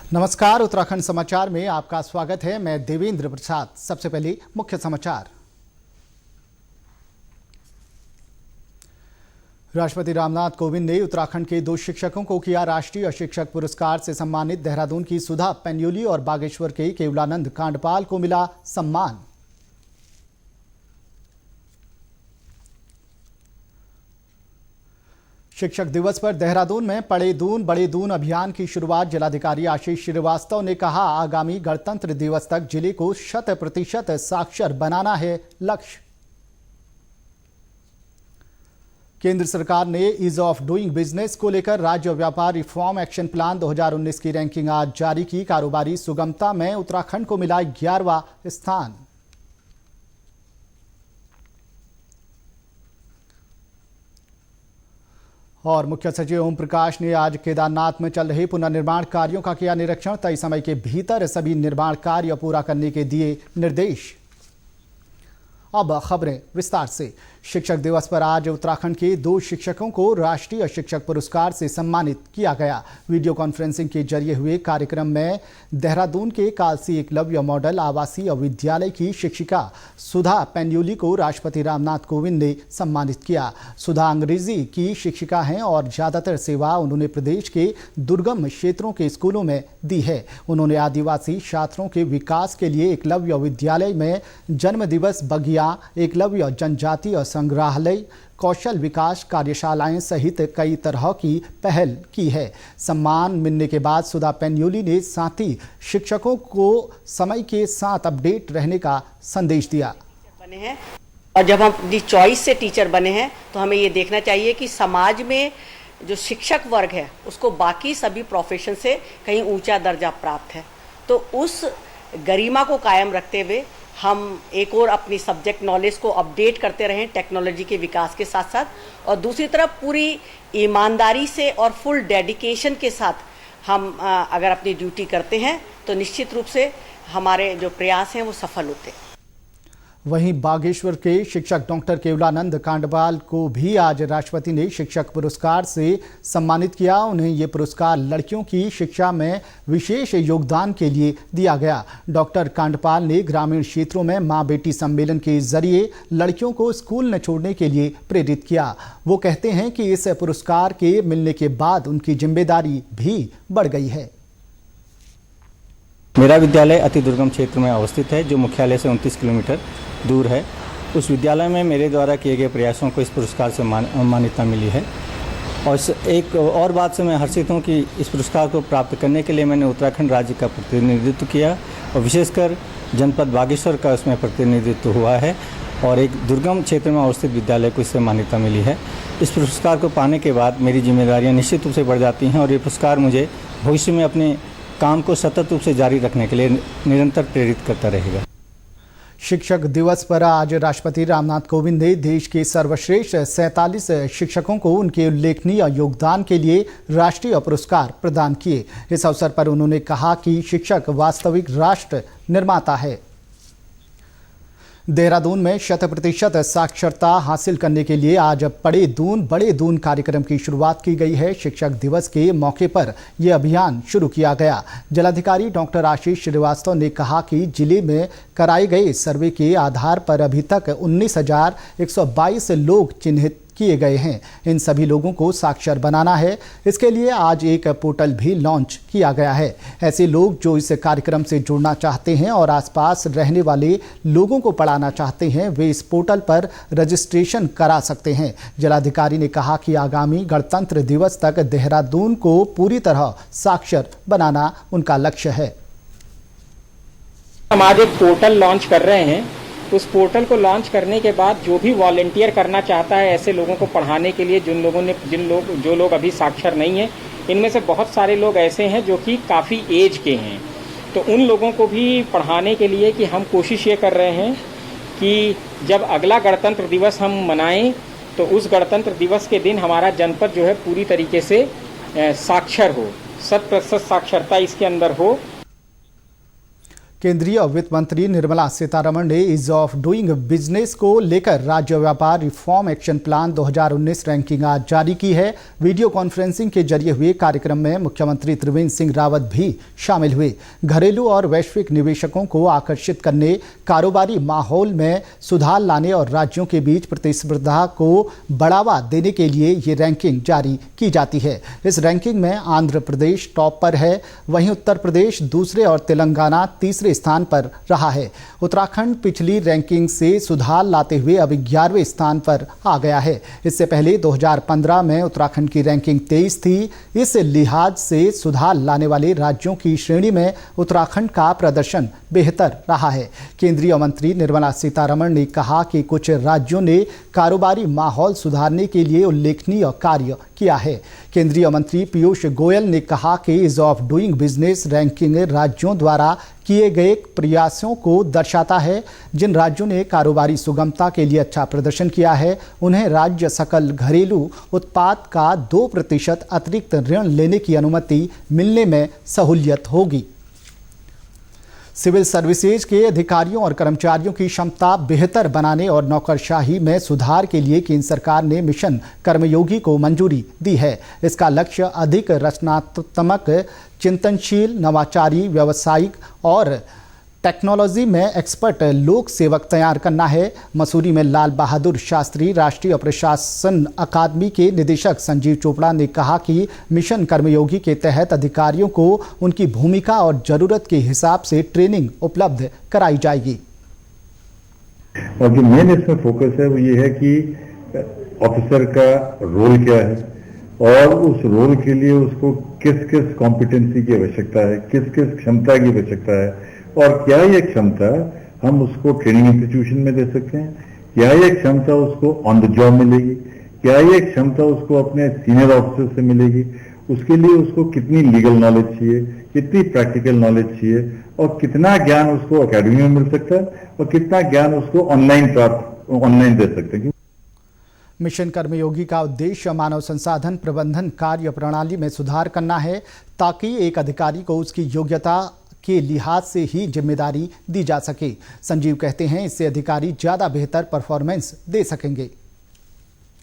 नमस्कार, उत्तराखंड समाचार में आपका स्वागत है। मैं देवेंद्र प्रसाद। सबसे पहले मुख्य समाचार। राष्ट्रपति रामनाथ कोविंद ने उत्तराखंड के 2 शिक्षकों को किया राष्ट्रीय शिक्षक पुरस्कार से सम्मानित। देहरादून की सुधा पेन्यूली और बागेश्वर के केवलानंद कांडपाल को मिला सम्मान। शिक्षक दिवस पर देहरादून में पढ़े दून बड़े दून अभियान की शुरुआत। जिलाधिकारी आशीष श्रीवास्तव ने कहा, आगामी गणतंत्र दिवस तक जिले को 100% साक्षर बनाना है लक्ष्य। केंद्र सरकार ने ईज ऑफ डूइंग बिजनेस को लेकर राज्य व्यापार रिफॉर्म एक्शन प्लान 2019 की रैंकिंग आज जारी की। कारोबारी सुगमता में उत्तराखंड को मिला 11वां स्थान। और मुख्य सचिव ओम प्रकाश ने आज केदारनाथ में चल रहे पुनर्निर्माण कार्यों का किया निरीक्षण। तय समय के भीतर सभी निर्माण कार्य पूरा करने के दिए निर्देश। अब खबरें विस्तार से। शिक्षक दिवस पर आज उत्तराखंड के 2 शिक्षकों को राष्ट्रीय शिक्षक पुरस्कार से सम्मानित किया गया। वीडियो कॉन्फ्रेंसिंग के जरिए हुए कार्यक्रम में देहरादून के कालसी एकलव्य मॉडल आवासीय विद्यालय की शिक्षिका सुधा पेन्यूली को राष्ट्रपति रामनाथ कोविंद ने सम्मानित किया। सुधा अंग्रेजी की शिक्षिका हैं और ज्यादातर सेवा उन्होंने प्रदेश के दुर्गम क्षेत्रों के स्कूलों में दी है। उन्होंने आदिवासी छात्रों के विकास के लिए एकलव्य विद्यालय में जन्म दिवस बगिया, एकलव्य जनजातीय संग्रहालय, कौशल विकास कार्यशालाएं सहित कई तरह की पहल की है। सम्मान मिलने के बाद सुधा पेन्यूली ने साथी शिक्षकों को समय के साथ अपडेट रहने का संदेश दिया। बने हैं और जब हम अपनी चॉइस से टीचर बने हैं तो हमें ये देखना चाहिए कि समाज में जो शिक्षक वर्ग है उसको बाकी सभी प्रोफेशन से कहीं ऊंचा दर्जा प्राप्त है। तो उस गरिमा को कायम रखते हुए हम एक और अपनी सब्जेक्ट नॉलेज को अपडेट करते रहें टेक्नोलॉजी के विकास के साथ साथ, और दूसरी तरफ पूरी ईमानदारी से और फुल डेडिकेशन के साथ हम अगर अपनी ड्यूटी करते हैं तो निश्चित रूप से हमारे जो प्रयास हैं वो सफल होते हैं। वहीं बागेश्वर के शिक्षक डॉक्टर केवलानंद कांडपाल को भी आज राष्ट्रपति ने शिक्षक पुरस्कार से सम्मानित किया। उन्हें ये पुरस्कार लड़कियों की शिक्षा में विशेष योगदान के लिए दिया गया। डॉक्टर कांडपाल ने ग्रामीण क्षेत्रों में मां बेटी सम्मेलन के जरिए लड़कियों को स्कूल न छोड़ने के लिए प्रेरित किया। वो कहते हैं कि इस पुरस्कार के मिलने के बाद उनकी जिम्मेदारी भी बढ़ गई है। मेरा विद्यालय अति दुर्गम क्षेत्र में अवस्थित है, जो मुख्यालय से 29 किलोमीटर दूर है। उस विद्यालय में मेरे द्वारा किए गए प्रयासों को इस पुरस्कार से मान्यता मिली है। और एक और बात से मैं हर्षित हूँ कि इस पुरस्कार को प्राप्त करने के लिए मैंने उत्तराखंड राज्य का प्रतिनिधित्व किया और विशेषकर जनपद बागेश्वर का उसमें प्रतिनिधित्व हुआ है और एक दुर्गम क्षेत्र में अवस्थित विद्यालय को इससे मान्यता मिली है। इस पुरस्कार को पाने के बाद मेरी जिम्मेदारियाँ निश्चित रूप से बढ़ जाती हैं और ये पुरस्कार मुझे भविष्य में अपने काम को सतत रूप से जारी रखने के लिए निरंतर प्रेरित करता रहेगा। शिक्षक दिवस पर आज राष्ट्रपति रामनाथ कोविंद ने देश के सर्वश्रेष्ठ 47 शिक्षकों को उनके उल्लेखनीय योगदान के लिए राष्ट्रीय पुरस्कार प्रदान किए। इस अवसर पर उन्होंने कहा कि शिक्षक वास्तविक राष्ट्र निर्माता है। देहरादून में 100% साक्षरता हासिल करने के लिए आज पढ़े दून बड़े दून कार्यक्रम की शुरुआत की गई है। शिक्षक दिवस के मौके पर यह अभियान शुरू किया गया। जिलाधिकारी डॉक्टर आशीष श्रीवास्तव ने कहा कि जिले में कराए गए सर्वे के आधार पर अभी तक 19,122 लोग चिन्हित किए गए हैं। इन सभी लोगों को साक्षर बनाना है। इसके लिए आज एक पोर्टल भी लॉन्च किया गया है। ऐसे लोग जो इस कार्यक्रम से जुड़ना चाहते हैं और आसपास रहने वाले लोगों को पढ़ाना चाहते हैं, वे इस पोर्टल पर रजिस्ट्रेशन करा सकते हैं। जिलाधिकारी ने कहा कि आगामी गणतंत्र दिवस तक देहरादून को पूरी तरह साक्षर बनाना उनका लक्ष्य है। हम आज एक पोर्टल लॉन्च कर रहे हैं। उस पोर्टल को लॉन्च करने के बाद जो भी वॉलंटियर करना चाहता है ऐसे लोगों को पढ़ाने के लिए, जो लोग अभी साक्षर नहीं हैं, इनमें से बहुत सारे लोग ऐसे हैं जो कि काफ़ी एज के हैं, तो उन लोगों को भी पढ़ाने के लिए कि हम कोशिश ये कर रहे हैं कि जब अगला गणतंत्र दिवस हम मनाएं तो उस गणतंत्र दिवस के दिन हमारा जनपद जो है पूरी तरीके से साक्षर हो, 100% साक्षरता इसके अंदर हो। केंद्रीय वित्त मंत्री निर्मला सीतारमण ने ईज ऑफ डूइंग बिजनेस को लेकर राज्य व्यापार रिफॉर्म एक्शन प्लान 2019 रैंकिंग आज जारी की है। वीडियो कॉन्फ्रेंसिंग के जरिए हुए कार्यक्रम में मुख्यमंत्री त्रिवेंद्र सिंह रावत भी शामिल हुए। घरेलू और वैश्विक निवेशकों को आकर्षित करने, कारोबारी माहौल में सुधार लाने और राज्यों के बीच प्रतिस्पर्धा को बढ़ावा देने के लिए ये रैंकिंग जारी की जाती है। इस रैंकिंग में आंध्र प्रदेश टॉप पर है, वहीं उत्तर प्रदेश दूसरे और तेलंगाना तीसरे स्थान पर रहा है। उत्तराखंड पिछली रैंकिंग से सुधार लाते हुए अब 11वें स्थान पर आ गया है। इससे पहले 2015 में उत्तराखंड की रैंकिंग 23 थी। इस लिहाज से सुधार लाने वाले राज्यों की श्रेणी में उत्तराखंड का प्रदर्शन बेहतर रहा है। केंद्रीय मंत्री निर्मला सीतारमण ने कहा कि कुछ राज्यों ने कारोबारी माहौल सुधारने के लिए उल्लेखनीय कार्य किया है। केंद्रीय मंत्री पीयूष गोयल ने कहा कि ease of doing business ranking राज्यों द्वारा किए गए प्रयासों को दर्शाता है। जिन राज्यों ने कारोबारी सुगमता के लिए अच्छा प्रदर्शन किया है, उन्हें राज्य सकल घरेलू उत्पाद का 2% अतिरिक्त ऋण लेने की अनुमति मिलने में सहूलियत होगी। सिविल सर्विसेज के अधिकारियों और कर्मचारियों की क्षमता बेहतर बनाने और नौकरशाही में सुधार के लिए केंद्र सरकार ने मिशन कर्मयोगी को मंजूरी दी है। इसका लक्ष्य अधिक रचनात्मक, चिंतनशील, नवाचारी, व्यावसायिक और टेक्नोलॉजी में एक्सपर्ट लोक सेवक तैयार करना है। मसूरी में लाल बहादुर शास्त्री राष्ट्रीय प्रशासन अकादमी के निदेशक संजीव चोपड़ा ने कहा कि मिशन कर्मयोगी के तहत अधिकारियों को उनकी भूमिका और जरूरत के हिसाब से ट्रेनिंग उपलब्ध कराई जाएगी। और जो मेन इसमें फोकस है वो ये है कि ऑफिसर का रोल क्या है और उस रोल के लिए उसको किस किस कॉम्पिटेंसी की आवश्यकता है, किस किस क्षमता की आवश्यकता है और क्या ये क्षमता हम उसको ट्रेनिंग इंस्टीट्यूशन में दे सकते हैं, क्या ये क्षमता उसको ऑन द जॉब मिलेगी, क्या ये क्षमता उसको अपने सीनियर ऑफिसर से मिलेगी, उसके लिए उसको कितनी लीगल नॉलेज चाहिए, कितनी प्रैक्टिकल नॉलेज चाहिए और कितना ज्ञान उसको अकेडमी में मिल सकता है और कितना ज्ञान उसको ऑनलाइन दे सकते हैं। मिशन कर्मयोगी का उद्देश्य मानव संसाधन प्रबंधन कार्य प्रणाली में सुधार करना है ताकि एक अधिकारी को उसकी योग्यता के लिहाज से ही जिम्मेदारी दी जा सके। संजीव कहते हैं इससे अधिकारी ज्यादा बेहतर परफॉर्मेंस दे सकेंगे।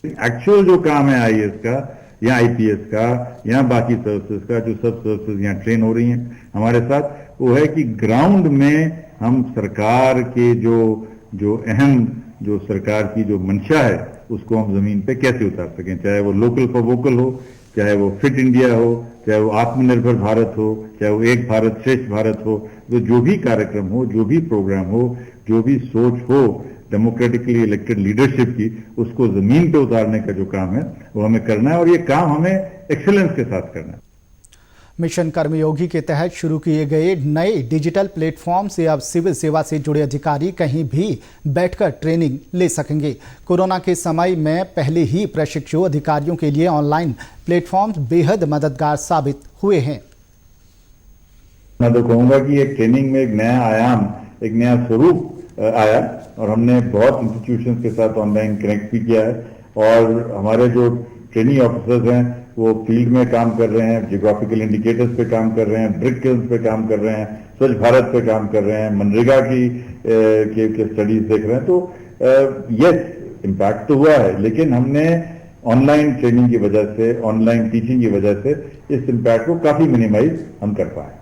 एक्चुअल जो काम है आईएएस का या आईपीएस का या बाकी सर्विसेज का, जो सब सर्विसेज यहाँ ट्रेन हो रही हैं हमारे साथ, वो है कि ग्राउंड में हम सरकार के जो अहम जो सरकार की जो मंशा है उसको हम जमीन पे कैसे उतार सकें, चाहे वो लोकल फॉर वोकल हो, चाहे वो फिट इंडिया हो, चाहे वो आत्मनिर्भर भारत हो, चाहे वो एक भारत श्रेष्ठ भारत हो। तो जो भी कार्यक्रम हो, जो भी प्रोग्राम हो, जो भी सोच हो डेमोक्रेटिकली इलेक्टेड लीडरशिप की, उसको जमीन पे उतारने का जो काम है वो हमें करना है और ये काम हमें एक्सीलेंस के साथ करना है। मिशन कर्मयोगी के तहत शुरू किए गए नए डिजिटल प्लेटफॉर्म से अब सिविल सेवा से जुड़े अधिकारी कहीं भी बैठकर ट्रेनिंग ले सकेंगे। कोरोना के समय में पहले ही प्रशिक्षु अधिकारियों के लिए ऑनलाइन प्लेटफॉर्म बेहद मददगार साबित हुए हैं। मैं तो कहूँगा कि एक ट्रेनिंग में एक नया आयाम, एक नया स्वरूप आया और हमने बहुत इंस्टीट्यूशंस के साथ ऑनलाइन कनेक्ट भी किया है और हमारे जो ट्रेनिंग ऑफिसर्स हैं वो फील्ड में काम कर रहे हैं, जियोग्राफिकल इंडिकेटर्स पे काम कर रहे हैं, ब्रिक किल्स पे काम कर रहे हैं, स्वच्छ भारत पे काम कर रहे हैं, मनरेगा की स्टडीज देख रहे हैं। तो यस इम्पैक्ट तो हुआ है, लेकिन हमने ऑनलाइन ट्रेनिंग की वजह से, ऑनलाइन टीचिंग की वजह से इस इम्पैक्ट को काफी मिनिमाइज हम कर पाए।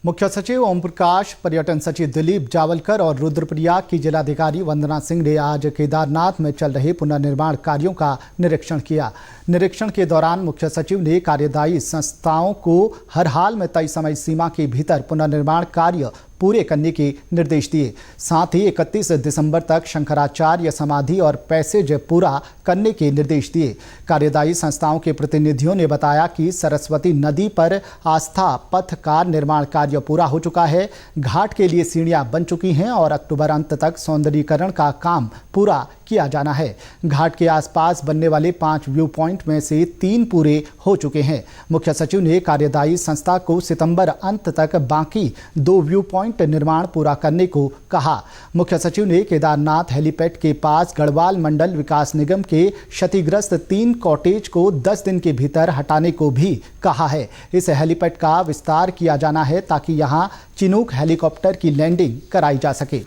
मुख्य सचिव ओम प्रकाश, पर्यटन सचिव दिलीप जावलकर और रुद्रप्रयाग की जिलाधिकारी वंदना सिंह ने आज केदारनाथ में चल रहे पुनर्निर्माण कार्यों का निरीक्षण किया। निरीक्षण के दौरान मुख्य सचिव ने कार्यदायी संस्थाओं को हर हाल में तय समय सीमा के भीतर पुनर्निर्माण कार्य पूरे करने के निर्देश दिए। साथ ही 31 दिसंबर तक शंकराचार्य समाधि और पैसेज पूरा करने के निर्देश दिए। कार्यदायी संस्थाओं के प्रतिनिधियों ने बताया कि सरस्वती नदी पर आस्था पथ का निर्माण कार्य पूरा हो चुका है। घाट के लिए सीढ़ियां बन चुकी हैं और अक्टूबर अंत तक सौंदर्यीकरण का काम पूरा किया जाना है। घाट के आसपास बनने वाले 5 व्यू पॉइंट में से 3 पूरे हो चुके हैं। मुख्य सचिव ने कार्यदायी संस्था को सितंबर अंत तक बाकी 2 व्यू पॉइंट पॉइंट निर्माण पूरा करने को कहा। मुख्य सचिव ने केदारनाथ हेलीपैड के पास गढ़वाल मंडल विकास निगम के क्षतिग्रस्त 3 कॉटेज को 10 दिन के भीतर हटाने को भी कहा है। इस हेलीपैड का विस्तार किया जाना है ताकि यहां चिनूक हेलीकॉप्टर की लैंडिंग कराई जा सके।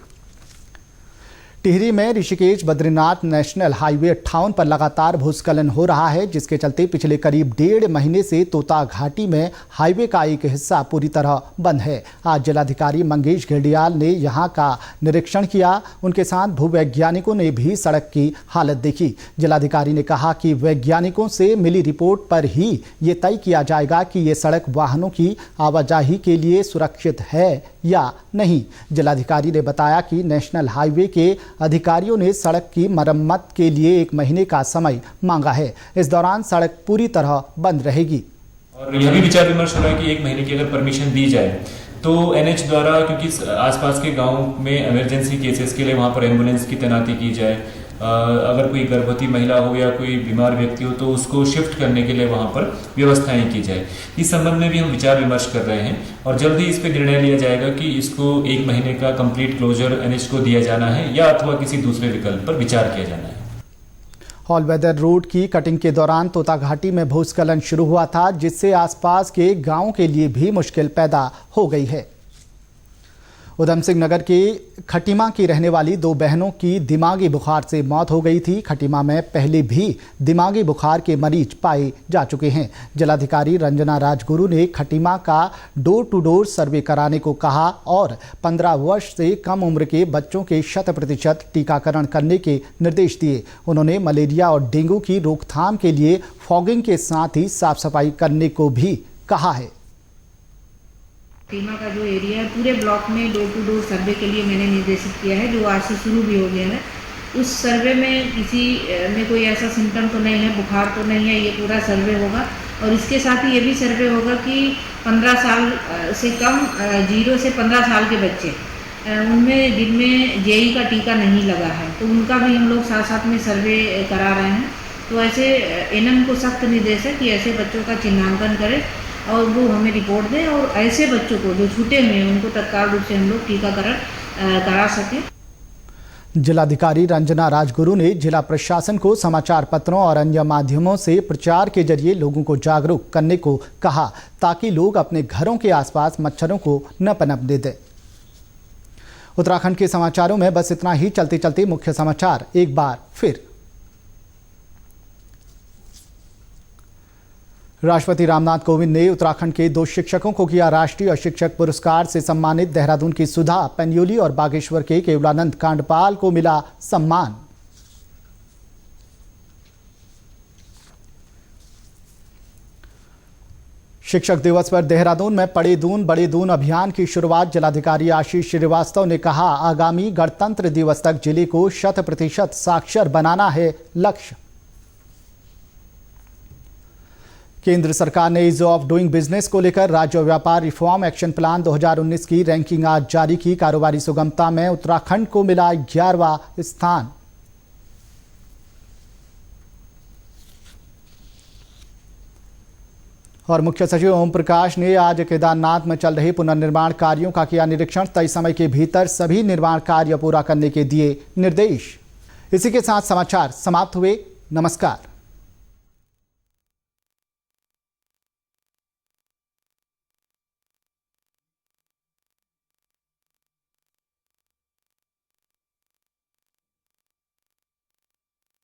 टिहरी में ऋषिकेश बद्रीनाथ नेशनल हाईवे 58 पर लगातार भूस्खलन हो रहा है, जिसके चलते पिछले करीब 1.5 महीने से तोता घाटी में हाईवे का एक हिस्सा पूरी तरह बंद है। आज जिलाधिकारी मंगेश घिल्डियाल ने यहां का निरीक्षण किया। उनके साथ भूवैज्ञानिकों ने भी सड़क की हालत देखी। जिलाधिकारी ने कहा कि वैज्ञानिकों से मिली रिपोर्ट पर ही ये तय किया जाएगा कि ये सड़क वाहनों की आवाजाही के लिए सुरक्षित है या नहीं। जिलाधिकारी ने बताया कि नेशनल हाईवे के अधिकारियों ने सड़क की मरम्मत के लिए 1 महीने का समय मांगा है। इस दौरान सड़क पूरी तरह बंद रहेगी। और यह भी विचार विमर्श हो रहा है कि 1 महीने की अगर परमिशन दी जाए तो NH द्वारा, क्योंकि आसपास के गांव में इमरजेंसी केसेस के लिए वहां पर एम्बुलेंस की तैनाती की जाए, अगर कोई गर्भवती महिला हो या कोई बीमार व्यक्ति हो तो उसको शिफ्ट करने के लिए वहां पर व्यवस्थाएं की जाए। इस संबंध में भी हम विचार विमर्श कर रहे हैं और जल्द ही इस पर निर्णय लिया जाएगा कि इसको 1 महीने का कंप्लीट क्लोजर NH को दिया जाना है या अथवा किसी दूसरे विकल्प पर विचार किया जाना है। ऑल वेदर रोड की कटिंग के दौरान तोता घाटी में भूस्खलन शुरू हुआ था, जिससे आसपास के गांवों के लिए भी मुश्किल पैदा हो गई है। उधम सिंह नगर के खटीमा की रहने वाली 2 बहनों की दिमागी बुखार से मौत हो गई थी। खटीमा में पहले भी दिमागी बुखार के मरीज पाए जा चुके हैं। जिलाधिकारी रंजना राजगुरु ने खटीमा का डोर टू डोर सर्वे कराने को कहा और 15 वर्ष से कम उम्र के बच्चों के 100% टीकाकरण करने के निर्देश दिए। उन्होंने मलेरिया और डेंगू की रोकथाम के लिए फॉगिंग के साथ ही साफ सफाई करने को भी कहा है। खटीमा का जो एरिया है पूरे ब्लॉक में डोर टू डोर सर्वे के लिए मैंने निर्देशित किया है, जो आज से शुरू भी हो गया है। उस सर्वे में किसी में कोई ऐसा सिम्टम तो नहीं है, बुखार तो नहीं है, ये पूरा सर्वे होगा। और इसके साथ ही ये भी सर्वे होगा कि 15 साल से कम 0 से 15 साल के बच्चे उनमें जिनमें जेई का टीका नहीं लगा है तो उनका भी हम लोग साथ साथ में सर्वे करा रहे हैं। तो ऐसे एनएम को सख्त निर्देश है कि ऐसे बच्चों का चिन्हांकन करें और वो हमें रिपोर्ट दें और ऐसे बच्चों को जो छूटे हुए हैं उनको तत्काल रूप से हम लोग टीकाकरण करा सकें। जिलाधिकारी रंजना राजगुरु ने जिला प्रशासन को समाचार पत्रों और अन्य माध्यमों से प्रचार के जरिए लोगों को जागरूक करने को कहा ताकि लोग अपने घरों के आसपास मच्छरों को न पनपने दें। उत्तराखंड के समाचारों में बस इतना ही। चलते चलते मुख्य समाचार एक बार फिर। राष्ट्रपति रामनाथ कोविंद ने उत्तराखंड के 2 शिक्षकों को किया राष्ट्रीय शिक्षक पुरस्कार से सम्मानित। देहरादून की सुधा पेन्योली और बागेश्वर के केवलानंद कांडपाल को मिला सम्मान। शिक्षक दिवस पर देहरादून में पढ़े दून बड़े दून अभियान की शुरुआत। जिलाधिकारी आशीष श्रीवास्तव ने कहा, आगामी गणतंत्र दिवस तक जिले को 100% साक्षर बनाना है लक्ष्य। केंद्र सरकार ने ईज ऑफ डूइंग बिजनेस को लेकर राज्य व्यापार रिफॉर्म एक्शन प्लान 2019 की रैंकिंग आज जारी की। कारोबारी सुगमता में उत्तराखंड को मिला 11वां स्थान। और मुख्य सचिव ओम प्रकाश ने आज केदारनाथ में चल रहे पुनर्निर्माण कार्यों का किया निरीक्षण। तय समय के भीतर सभी निर्माण कार्य पूरा करने के दिए निर्देश। इसी के साथ समाचार समाप्त हुए। नमस्कार।